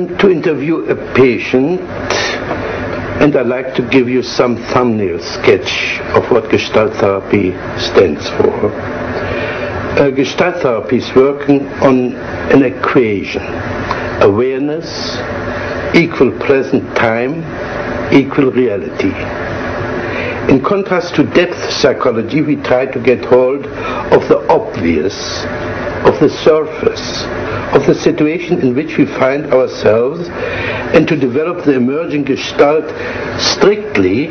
going to interview a patient, and I'd like to give you some thumbnail sketch of what Gestalt therapy stands for. Gestalt therapy is working on an equation: awareness equal present time equal reality. In contrast to depth psychology, we try to get hold of the obvious, of the surface, of the situation in which we find ourselves, and to develop the emerging Gestalt strictly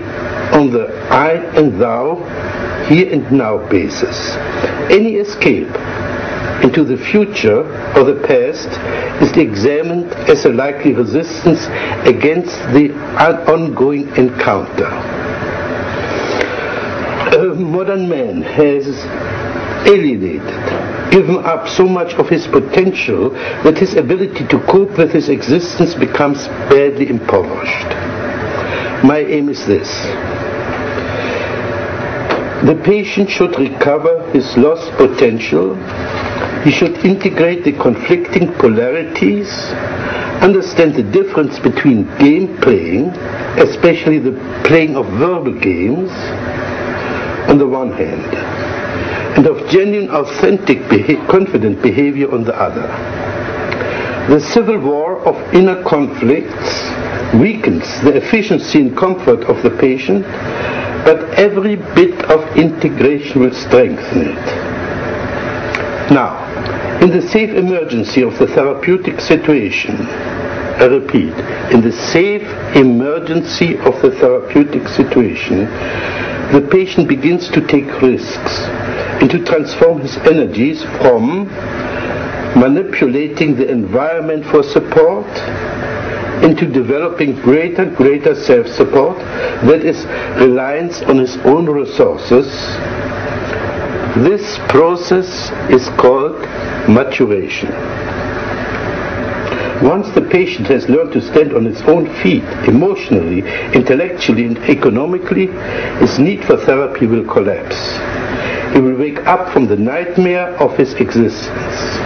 on the I and thou, here and now basis. Any escape into the future or the past is examined as a likely resistance against the ongoing encounter. Modern man has alienated, given up so much of his potential that his ability to cope with his existence becomes badly impoverished. My aim is this: the patient should recover his lost potential. He should integrate the conflicting polarities, understand the difference between game playing, especially the playing of verbal games, on the one hand, and of genuine, authentic, confident behavior on the other. The civil war of inner conflicts weakens the efficiency and comfort of the patient, but every bit of integration will strengthen it. Now, in the safe emergency of the therapeutic situation, I repeat, in the safe emergency of the therapeutic situation, the patient begins to take risks and to transform his energies from manipulating the environment for support into developing greater self-support, that is, reliance on his own resources. This process is called maturation. Once the patient has learned to stand on his own feet, emotionally, intellectually, and economically, his need for therapy will collapse. He will wake up from the nightmare of his existence.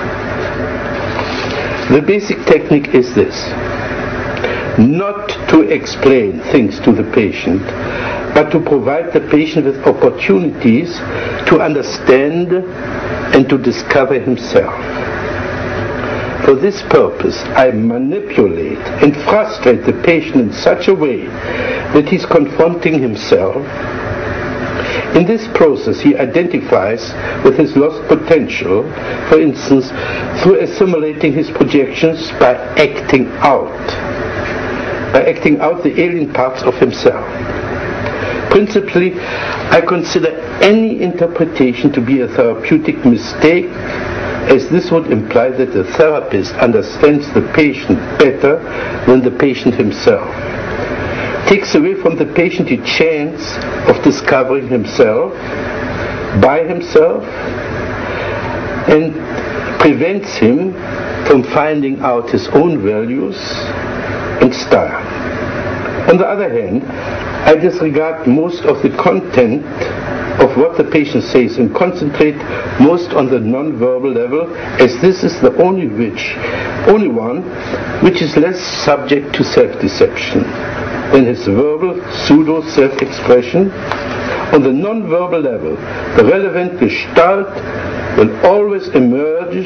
The basic technique is this: not to explain things to the patient, but to provide the patient with opportunities to understand and to discover himself. For this purpose, I manipulate and frustrate the patient in such a way that he's confronting himself. In this process, he identifies with his lost potential, for instance, through assimilating his projections by acting out the alien parts of himself. Principally, I consider any interpretation to be a therapeutic mistake, as this would imply that the therapist understands the patient better than the patient himself. Takes away from the patient the chance of discovering himself by himself, and prevents him from finding out his own values and style. On the other hand, I disregard most of the content of what the patient says and concentrate most on the non-verbal level, as this is the only one which is less subject to self-deception than his verbal pseudo-self-expression. On the non-verbal level, the relevant Gestalt will always emerge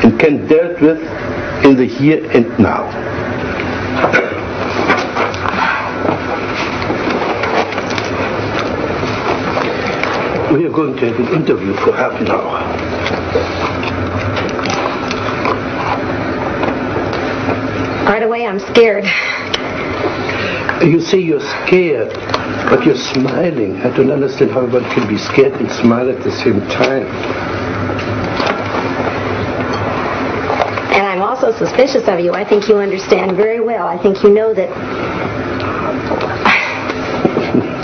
and can be dealt with in the here and now. We are going to have an interview for half an hour. Right away, I'm scared. You say you're scared, but you're smiling. I don't understand how one can be scared and smile at the same time. And I'm also suspicious of you. I think you understand very well. I think you know that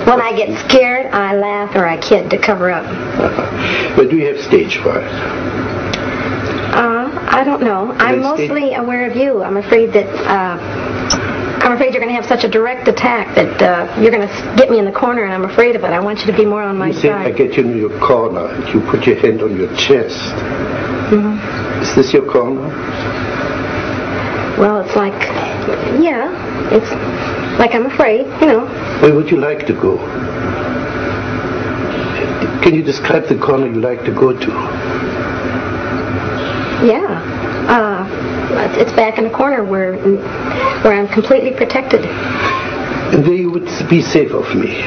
when I get scared, I laugh or I kid to cover up. But do you have stage fright? I don't know. I'm mostly aware of you. I'm afraid that you're going to have such a direct attack that you're going to get me in the corner, and I'm afraid of it. I want you to be more on my side. You say I get you in your corner, and you put your hand on your chest. Mm-hmm. Is this your corner? Well, it's like Yeah, it's like I'm afraid, you know. Where would you like to go? Can you describe the corner you like to go to? Yeah. It's back in a corner where I'm completely protected. And there you would be safe from me.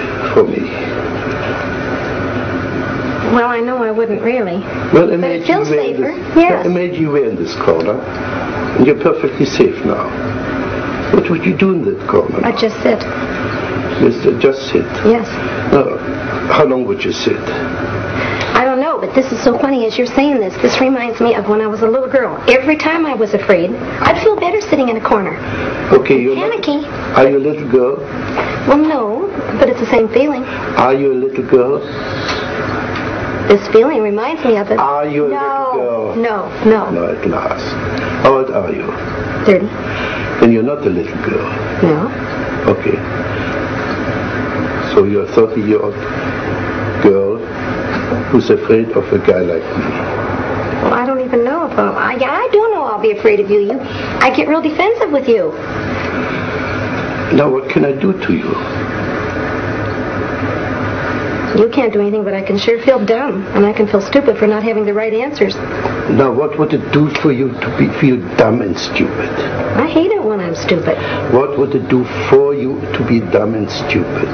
Well, I know I wouldn't really. Well, but it feels safer. Yes. Imagine you were in this corner, and you're perfectly safe now. What would you do in that corner? I'd just sit. Just sit? Yes. How long would you sit? I don't know, but this is so funny as you're saying this. This reminds me of when I was a little girl. Every time I was afraid, I'd feel better sitting in a corner. Okay, you're panicky. Are you a little girl? Well, no, but it's the same feeling. Are you a little girl? This feeling reminds me of it. Are you a little girl? No. No, at last. How old are you? 30. Then you're not a little girl. No. Okay. So you're a 30-year-old girl who's afraid of a guy like me. Well, I don't even know if I do know I'll be afraid of you. I get real defensive with you. Now what can I do to you? You can't do anything, but I can sure feel dumb, and I can feel stupid for not having the right answers. Now what would it do for you to feel dumb and stupid? I hate it when I'm stupid. What would it do for you to be dumb and stupid?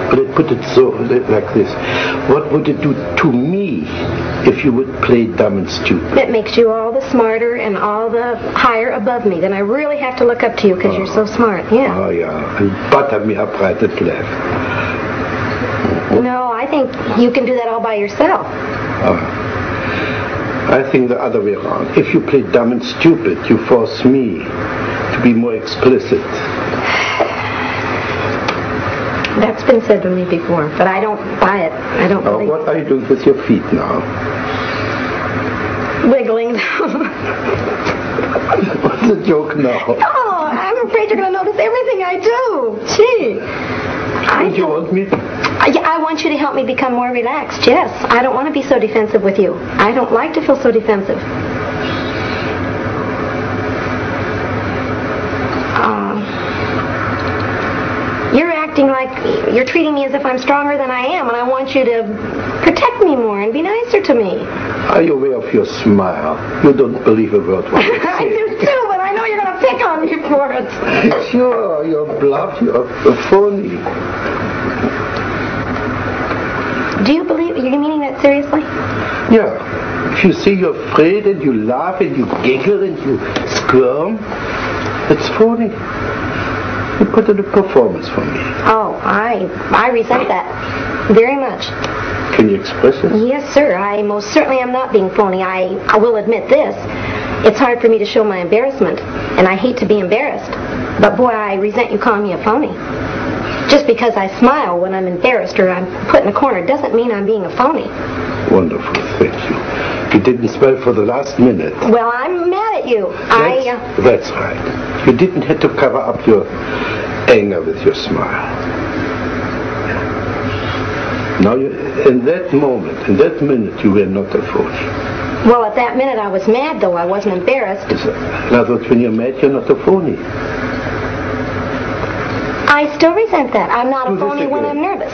But I put it so like this. What would it do to me if you would play dumb and stupid? It makes you all the smarter and all the higher above me. Then I really have to look up to you because you're so smart. Yeah. Oh, yeah. And butter me up right and left. No, I think you can do that all by yourself. I think the other way around. If you play dumb and stupid, you force me to be more explicit. That's been said to me before, but I don't buy it. I don't believe What are you doing with your feet now? Wiggling. What's the joke now? Oh, I'm afraid you're going to notice everything I do. Gee. Don't you want me? I want you to help me become more relaxed, yes. I don't want to be so defensive with you. I don't like to feel so defensive. You're acting like you're treating me as if I'm stronger than I am, and I want you to protect me more and be nicer to me. Are you aware of your smile? You don't believe a word what you say. I do too, but I know you're going to pick on me for it. Sure, you're bluff, you're phony. Do you believe, you're meaning that seriously? Yeah. If you say you're afraid and you laugh and you giggle and you squirm, it's phony. You put in a performance for me. Oh, I resent that very much. Can you express it? Yes, sir. I most certainly am not being phony. I will admit this. It's hard for me to show my embarrassment, and I hate to be embarrassed. But boy, I resent you calling me a phony. Just because I smile when I'm embarrassed or I'm put in a corner doesn't mean I'm being a phony. Wonderful, thank you. You didn't smile for the last minute. Well, I'm mad at you. That's right. You didn't have to cover up your anger with your smile. Now, in that moment, in that minute, you were not a phony. Well, at that minute I was mad, though. I wasn't embarrassed. In other words, when you're mad, you're not a phony. I still resent that. I'm not a phony when I'm nervous.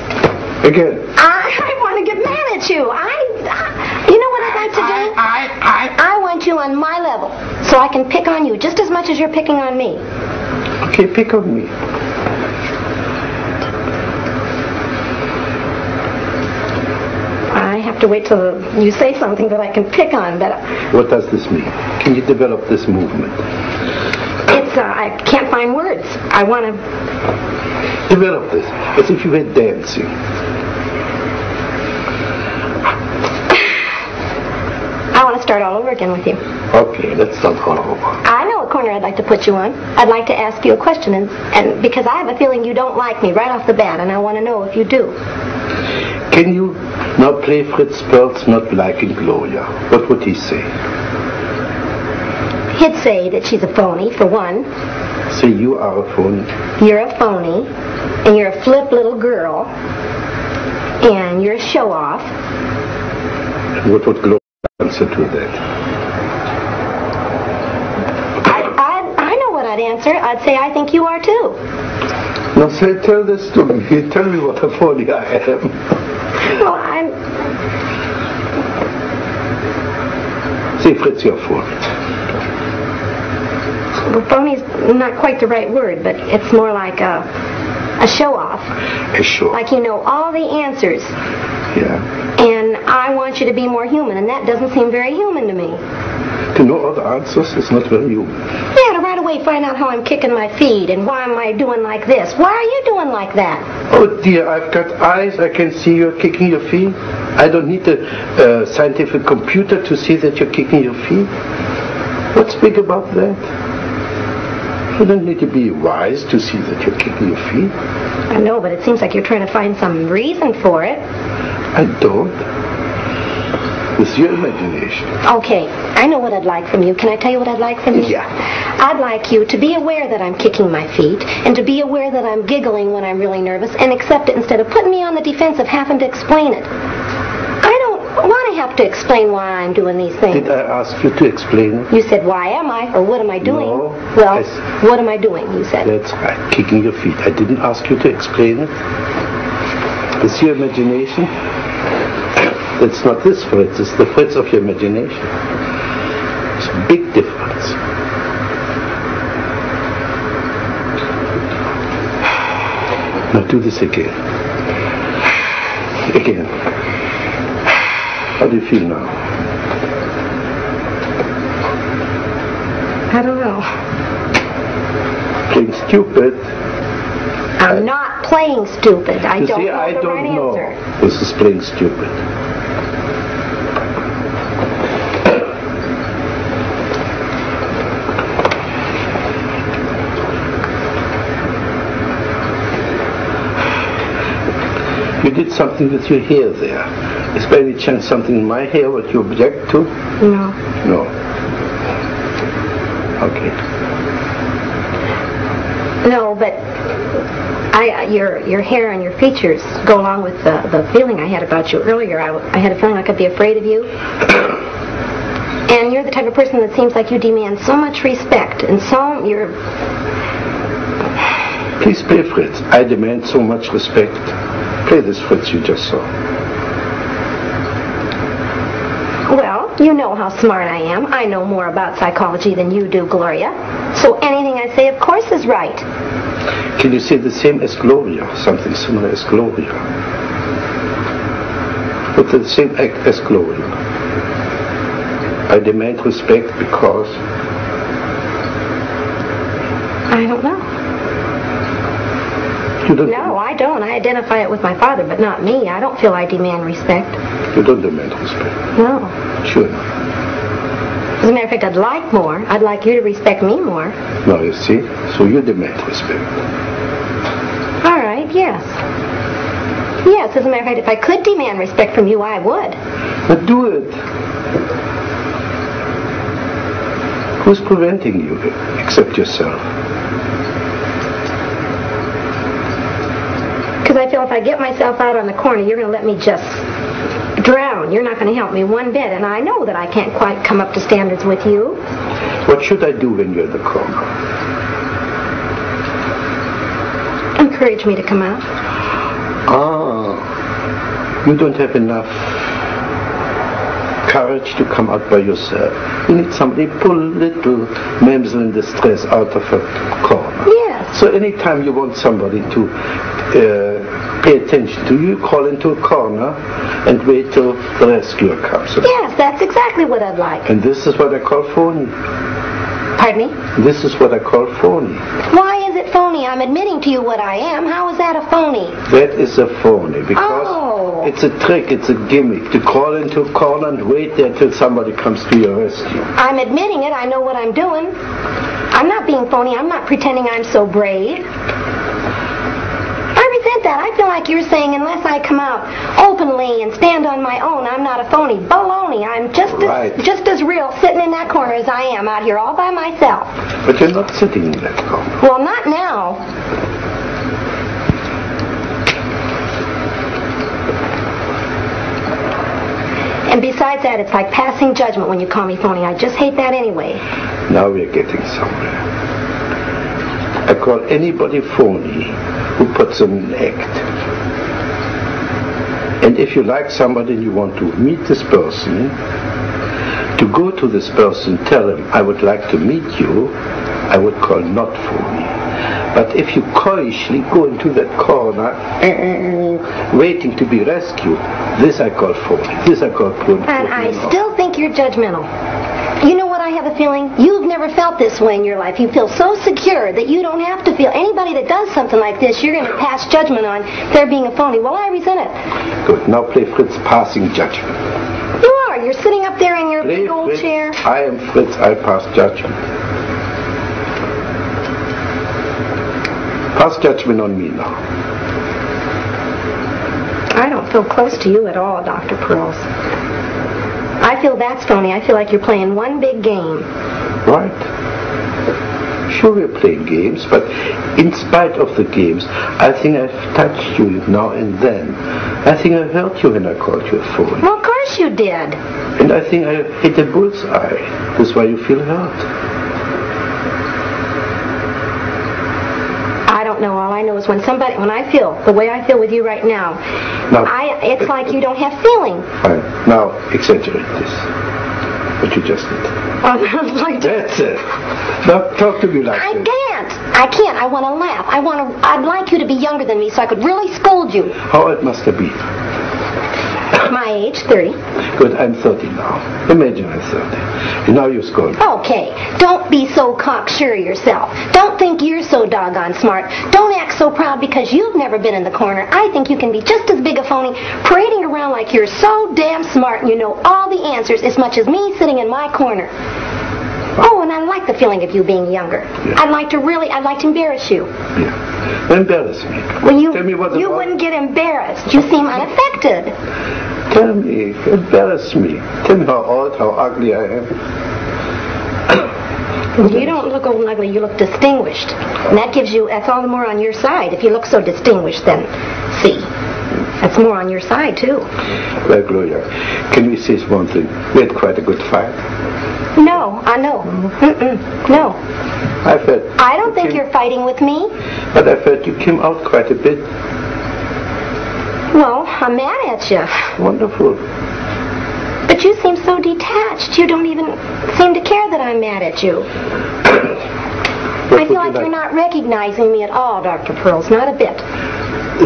Again. I want to get mad at you. You know what I'd like to do? I want you on my level, so I can pick on you just as much as you're picking on me. Okay, pick on me. I have to wait till you say something that I can pick on. But what does this mean? Can you develop this movement? I can't find words. I want to develop this as if you were dancing. I want to start all over again with you. Okay, let's start all over. I know a corner I'd like to put you on. I'd like to ask you a question, and because I have a feeling you don't like me right off the bat, and I want to know if you do. Can you now play Fritz Perls not liking Glória? What would he say? He'd say that she's a phony, for one. So you are a phony? You're a phony, and you're a flip little girl, and you're a show-off. And what would Glória answer to that? that answer, I'd say I think you are too. Now say, tell this to me. Tell me what a phony I am. Well, I'm... Say, Fritz, you're phony. Well, phony's not quite the right word, but it's more like a show-off. A show. Like you know all the answers. Yeah. And I want you to be more human, and that doesn't seem very human to me. To know all the answers is not very human. Yeah, to right away find out how I'm kicking my feet, and why am I doing like this? Why are you doing like that? Oh dear, I've got eyes, I can see you're kicking your feet. I don't need a scientific computer to see that you're kicking your feet. What's big about that? You don't need to be wise to see that you're kicking your feet. I know, but it seems like you're trying to find some reason for it. I don't. It's your imagination. Okay, I know what I'd like from you. Can I tell you what I'd like from you? Yeah. I'd like you to be aware that I'm kicking my feet, and to be aware that I'm giggling when I'm really nervous, and accept it instead of putting me on the defense of having to explain it. I don't want to have to explain why I'm doing these things. Did I ask you to explain it? You said, why am I? Or what am I doing? No. Well, what am I doing, you said. That's right, kicking your feet. I didn't ask you to explain it. It's your imagination. It's not this Fritz, it's the Fritz of your imagination. It's a big difference. Now do this again. Again. How do you feel now? I don't know. Playing stupid. I'm not playing stupid. I don't know I the don't right know. answer. This is playing stupid. You did something with your hair there. Is by any chance something in my hair what you object to? No. No. Okay. No, but your hair and your features go along with the feeling I had about you earlier. I had a feeling I could be afraid of you. And you're the type of person that seems like you demand so much respect, and so you're... Please play Fritz. I demand so much respect. Play this Fritz you just saw. Well, you know how smart I am. I know more about psychology than you do, Gloria. So anything I say, of course, is right. Can you say the same as Glória? Something similar as Glória? But the same act as Glória. I demand respect because... I don't know. You don't No, I don't. I identify it with my father, but not me. I don't feel I demand respect. You don't demand respect. No. Sure. As a matter of fact, I'd like more. I'd like you to respect me more. Now you see, so you demand respect. All right, yes. Yes, as a matter of fact, if I could demand respect from you, I would. But do it. Who's preventing you except yourself? Because I feel if I get myself out on the corner, you're going to let me just drown. You're not going to help me one bit, and I know that I can't quite come up to standards with you. What should I do when you're in the corner? Encourage me to come out. You don't have enough courage to come out by yourself. You need somebody pull little damsel in distress out of a corner. Yes. So anytime you want somebody to pay attention to you, call into a corner and wait till the rescuer comes. Yes, that's exactly what I'd like. And this is what I call phony. Pardon me? This is what I call phony. Why is it phony? I'm admitting to you what I am. How is that a phony? That is a phony because it's a trick, it's a gimmick to crawl into a corner and wait there till somebody comes to your rescue. I'm admitting it. I know what I'm doing. I'm not being phony. I'm not pretending I'm so brave. I resent that. I feel like you're saying unless I come out openly and stand on my own, I'm not a phony. Baloney. I'm just as real sitting in that corner as I am out here all by myself. But you're not sitting in that corner. Well, not now. And besides that, it's like passing judgment when you call me phony. I just hate that anyway. Now we're getting somewhere. call anybody phony who puts on an act. And if you like somebody and you want to meet this person, to go to this person, tell him, I would like to meet you, I would call not phony. But if you coyishly go into that corner, waiting to be rescued, this I call phony. This I call phony. And I still think you're judgmental. You know what I have a feeling? You've never felt this way in your life. You feel so secure that you don't have to feel. Anybody that does something like this, you're going to pass judgment on their being a phony. Well, I resent it. Good. Now play Fritz passing judgment. You are. You're sitting up there in your Play big old Fritz. chair. I am Fritz. I pass judgment. Pass judgment on me now. I don't feel close to you at all, Dr. Perls. I feel that's phony. I feel like you're playing one big game. Right. Sure, we're playing games, but in spite of the games, I think I've touched you now and then. I think I hurt you when I called you a phony. Well, of course you did. And I think I hit a bullseye. That's why you feel hurt. I don't know. All I know is when I feel the way I feel with you right now, it's like you don't have feeling. Fine. Now, exaggerate this. What you just did. That's it. Now, talk to me like this. I can't. I want to laugh. I'd like you to be younger than me so I could really scold you. How old must I be? My age, 30. Good, I'm 30 now. Imagine I'm 30. And now you're scolding. Okay, don't be so cocksure yourself. Don't think you're so doggone smart. Don't act so proud because you've never been in the corner. I think you can be just as big a phony, parading around like you're so damn smart and you know all the answers as much as me sitting in my corner. Oh, and I like the feeling of you being younger. Yeah. I'd like to embarrass you. Yeah. Embarrass me. Well, Tell me what you wouldn't get embarrassed. You seem unaffected. Tell me, embarrass me. Tell me how old, how ugly I am. You don't look old and ugly, you look distinguished. And that's all the more on your side. If you look so distinguished, then, see, that's more on your side, too. Well, Glória, can we say one thing? We had quite a good fight. No, I know. No. I don't think you're fighting with me. But I felt you came out quite a bit. Well, I'm mad at you. Wonderful. But you seem so detached. You don't even seem to care that I'm mad at you. I feel like you're not recognizing me at all, Dr. Perls. Not a bit.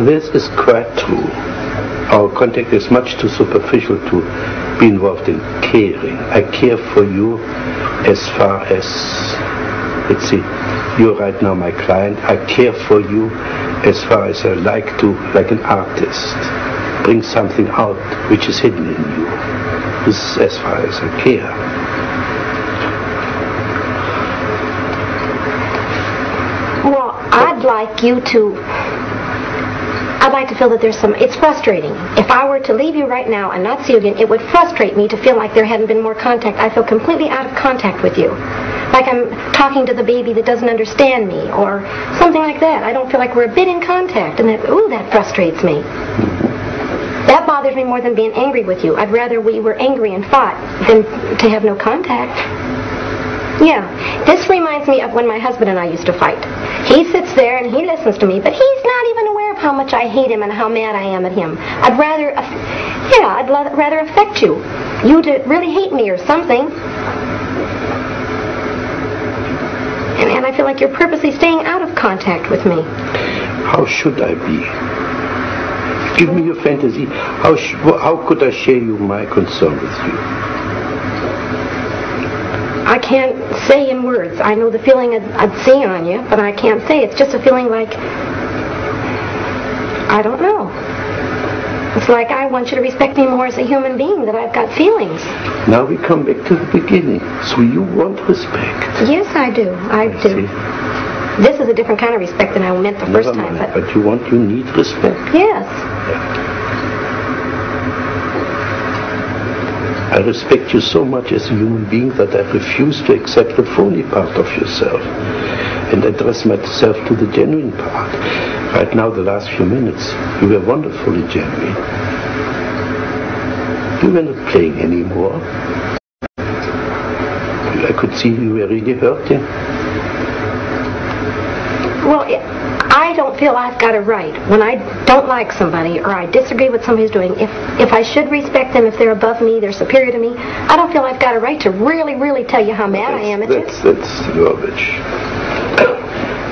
This is quite true. Our contact is much too superficial to be involved in caring. I care for you as far as, let's see, you're right now my client. I care for you as far as I like to, like an artist, bring something out which is hidden in you. This is as far as I care. Well, I'd like to feel that there's it's frustrating. If I were to leave you right now and not see you again, it would frustrate me to feel like there hadn't been more contact. I feel completely out of contact with you. Like I'm talking to the baby that doesn't understand me, or something like that. I don't feel like we're a bit in contact, and that frustrates me. That bothers me more than being angry with you. I'd rather we were angry and fought than to have no contact. Yeah, this reminds me of when my husband and I used to fight. He sits there and he listens to me, but he's not even aware of how much I hate him and how mad I am at him. I'd rather affect you. You to really hate me or something. And I feel like you're purposely staying out of contact with me. How should I be? Give me your fantasy. How could I share my concern with you? I can't say in words. I know the feeling I'd see on you, but I can't say. It's just a feeling like, I don't know. It's like I want you to respect me more as a human being, that I've got feelings. Now we come back to the beginning. So you want respect? Yes, I do. I do. See. This is a different kind of respect than I meant the first time. But you need respect. Yes. I respect you so much as a human being that I refuse to accept the phony part of yourself and address myself to the genuine part. Right now, the last few minutes, you were wonderfully genuine. You were not playing anymore. I could see you were really hurting. Well, I don't feel I've got a right when I don't like somebody or I disagree with somebody who's doing. If I should respect them, if they're above me, they're superior to me, I don't feel I've got a right to really, really tell you how mad I am at you. That's rubbish.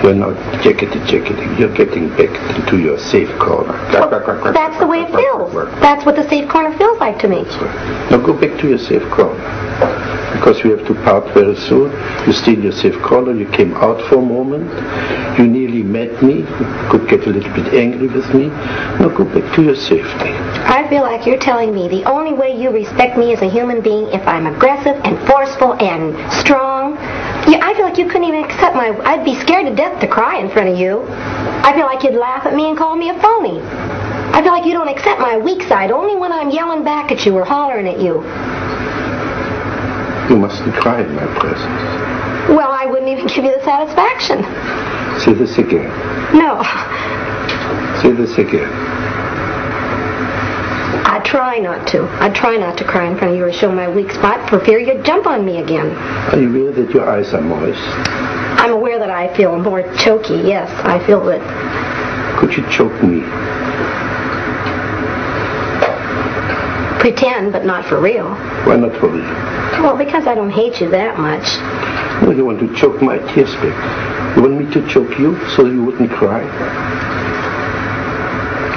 You're not jacketing. You're getting back into your safe corner. Well, that's the way it feels. That's what the safe corner feels like to me. Now go back to your safe corner. Because we have to part very soon. You stay in your safe corner. You came out for a moment. You nearly met me. You could get a little bit angry with me. Now go back to your safety. I feel like you're telling me the only way you respect me as a human being if I'm aggressive and forceful and strong. I feel like you couldn't even accept my... I'd be scared to death to cry in front of you. I feel like you'd laugh at me and call me a phony. I feel like you don't accept my weak side only when I'm yelling back at you or hollering at you. You mustn't cry in my presence. Well, I wouldn't even give you the satisfaction. Say this again. No. Say this again. I try not to. I try not to cry in front of you or show my weak spot for fear you'd jump on me again. Are you aware that your eyes are moist? I'm aware that I feel more choky, yes. I feel that. Could you choke me? Pretend, but not for real. Why not for real? Well, because I don't hate you that much. Well, you want to choke my tears back. You want me to choke you so you wouldn't cry?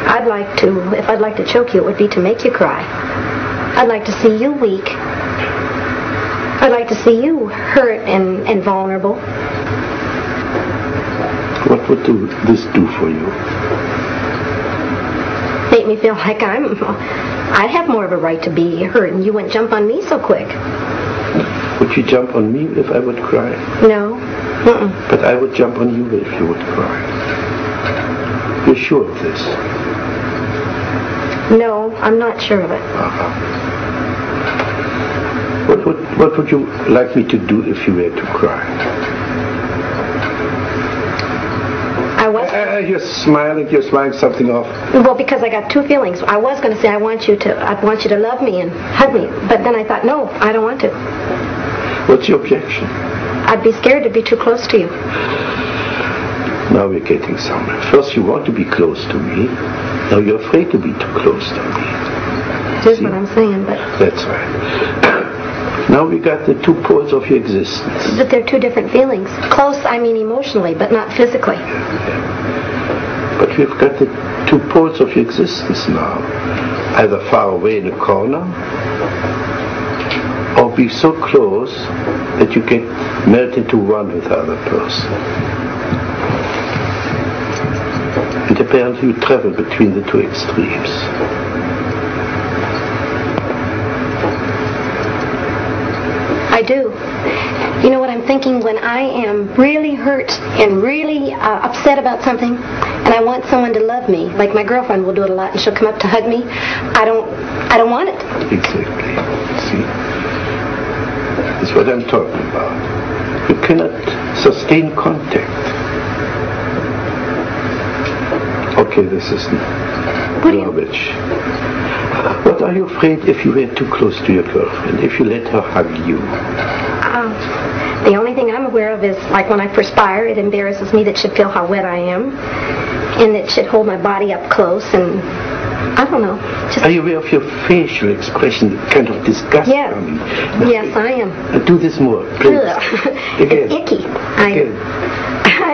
I'd like to, if I'd like to choke you, it would be to make you cry. I'd like to see you weak. I'd like to see you hurt and vulnerable. What would this do for you? Make me feel like I'd have more of a right to be hurt and you wouldn't jump on me so quick. Would you jump on me if I would cry? No. But I would jump on you if you would cry. You're sure of this? No, I'm not sure of it. What would you like me to do if you were to cry? You're smiling something off. Well, because I got two feelings. I was going to say I want you to love me and hug me, but then I thought, no, I don't want to. What's your objection? I'd be scared to be too close to you. Now we're getting somewhere. First you want to be close to me. Now you're afraid to be too close to me. That's what I'm saying, but... That's right. Now we got the two poles of your existence. But they're two different feelings. Close, I mean emotionally, but not physically. But we've got the two poles of your existence now. Either far away in a corner, or be so close that you can melt into one with the other person. And apparently you travel between the two extremes. I do. You know what I'm thinking? When I am really hurt and really upset about something, and I want someone to love me, like my girlfriend will do it a lot, and she'll come up to hug me, I don't want it. Exactly. See? That's what I'm talking about. You cannot sustain contact. Okay, this is garbage. What are you afraid if you were too close to your girlfriend, if you let her hug you? The only thing I'm aware of is, like when I perspire, it embarrasses me that she'd feel how wet I am, and that she'd hold my body up close, and I don't know. Are you aware of your facial expression, kind of disgust? Yes. Yes, I am. Do this more, please. Again. It's icky. Again.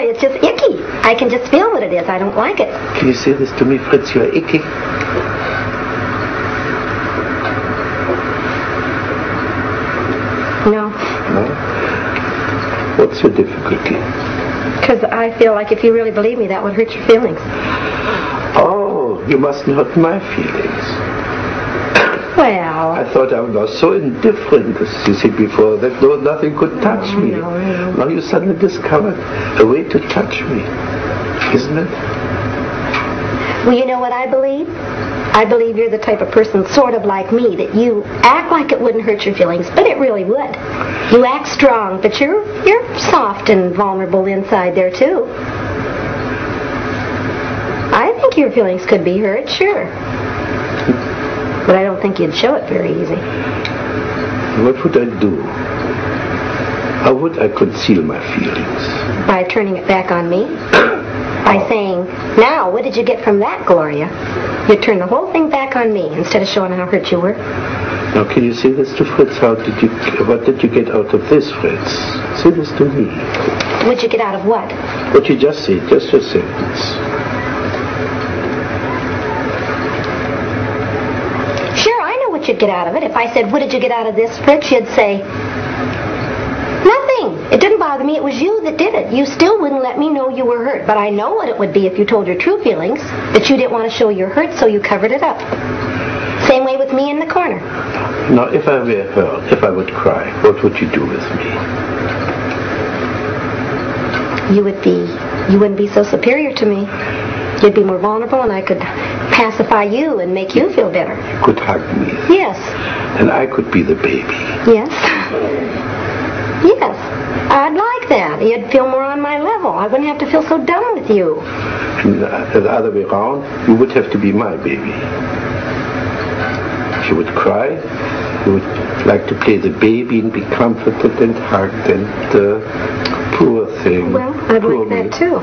It's just icky. I can just feel what it is. I don't like it. Can you say this to me, Fritz? You're icky. No. No? What's your difficulty? Because I feel like if you really believe me, that would hurt your feelings. Oh, you mustn't hurt my feelings. Well... I thought I was so indifferent, as you said before, that nothing could touch me. No. Now you suddenly discovered a way to touch me, isn't it? Well, you know what I believe? I believe you're the type of person sort of like me, that you act like it wouldn't hurt your feelings, but it really would. You act strong, but you're soft and vulnerable inside there, too. I think your feelings could be hurt, sure. But I don't think you'd show it very easy. What would I do? How would I conceal my feelings? By turning it back on me? By saying, now, what did you get from that, Glória? You turned the whole thing back on me instead of showing how hurt you were. Now, can you say this to Fritz? What did you get out of this, Fritz? Say this to me. What'd you get out of what? What you just said, just a sentence. Sure, I know what you'd get out of it. If I said, what did you get out of this, Fritz, you'd say, nothing. It didn't bother me. It was you that did it. You still wouldn't let me know you were hurt. But I know what it would be if you told your true feelings, that you didn't want to show your hurt, so you covered it up. Same way with me in the corner. Now, if I were hurt, if I would cry, what would you do with me? You wouldn't be so superior to me. You'd be more vulnerable, and I could pacify you and make you feel better. You could hug me. Yes. And I could be the baby. Yes. Yes. I'd like that. You'd feel more on my level. I wouldn't have to feel so dumb with you. And the other way around, you would have to be my baby. If you would cry, you would like to play the baby and be comforted and hugged and poor thing. Well, I'd like that too.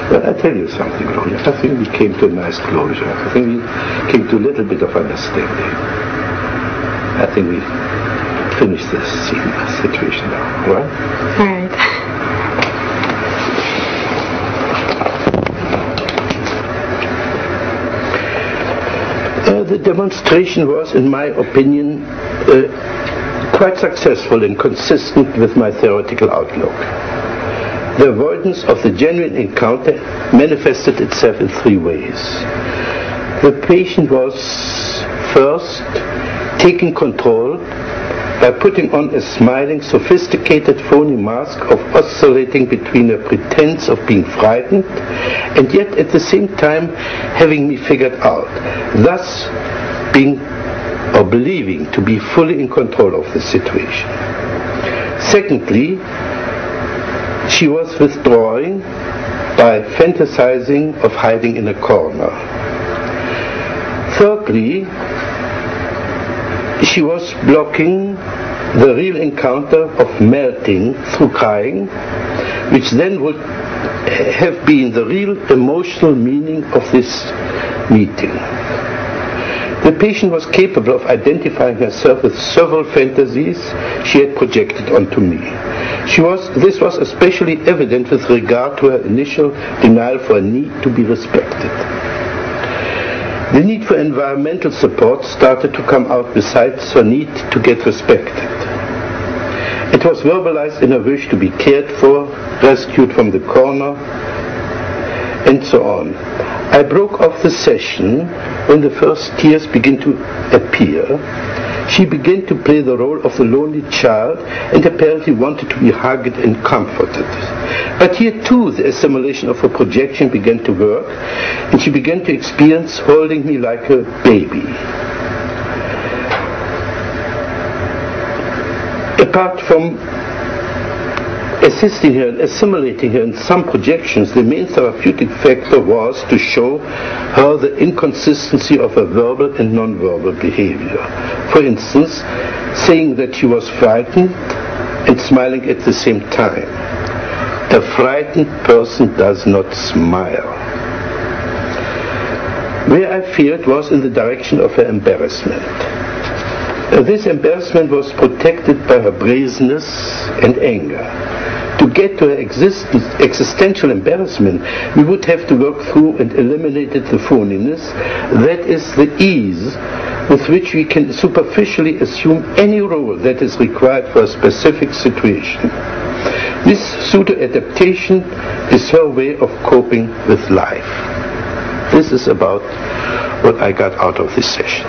But I tell you something, Glória. I think we came to a nice closure. I think we came to a little bit of understanding. I think we finished this situation now, right? All right. The demonstration was, in my opinion, quite successful and consistent with my theoretical outlook. The avoidance of the genuine encounter manifested itself in three ways. The patient was first taking control by putting on a smiling, sophisticated, phony mask of oscillating between a pretense of being frightened and yet at the same time having me figured out, thus being or believing to be fully in control of the situation. Secondly, she was withdrawing by fantasizing of hiding in a corner. Thirdly, she was blocking the real encounter of melting through crying, which then would have been the real emotional meaning of this meeting. The patient was capable of identifying herself with several fantasies she had projected onto me. This was especially evident with regard to her initial denial for a need to be respected. The need for environmental support started to come out besides her need to get respected. It was verbalized in a wish to be cared for, rescued from the corner, and so on. I broke off the session when the first tears began to appear. She began to play the role of the lonely child and apparently wanted to be hugged and comforted. But here too the assimilation of her projection began to work, and she began to experience holding me like a baby. Apart from assisting her and assimilating her in some projections, the main therapeutic factor was to show her the inconsistency of her verbal and non-verbal behavior. For instance, saying that she was frightened and smiling at the same time. A frightened person does not smile. Where I feared was in the direction of her embarrassment. This embarrassment was protected by her brazenness and anger. To get to her existential embarrassment, we would have to work through and eliminate the phoniness, that is, the ease with which we can superficially assume any role that is required for a specific situation. This pseudo-adaptation is her way of coping with life. This is about what I got out of this session.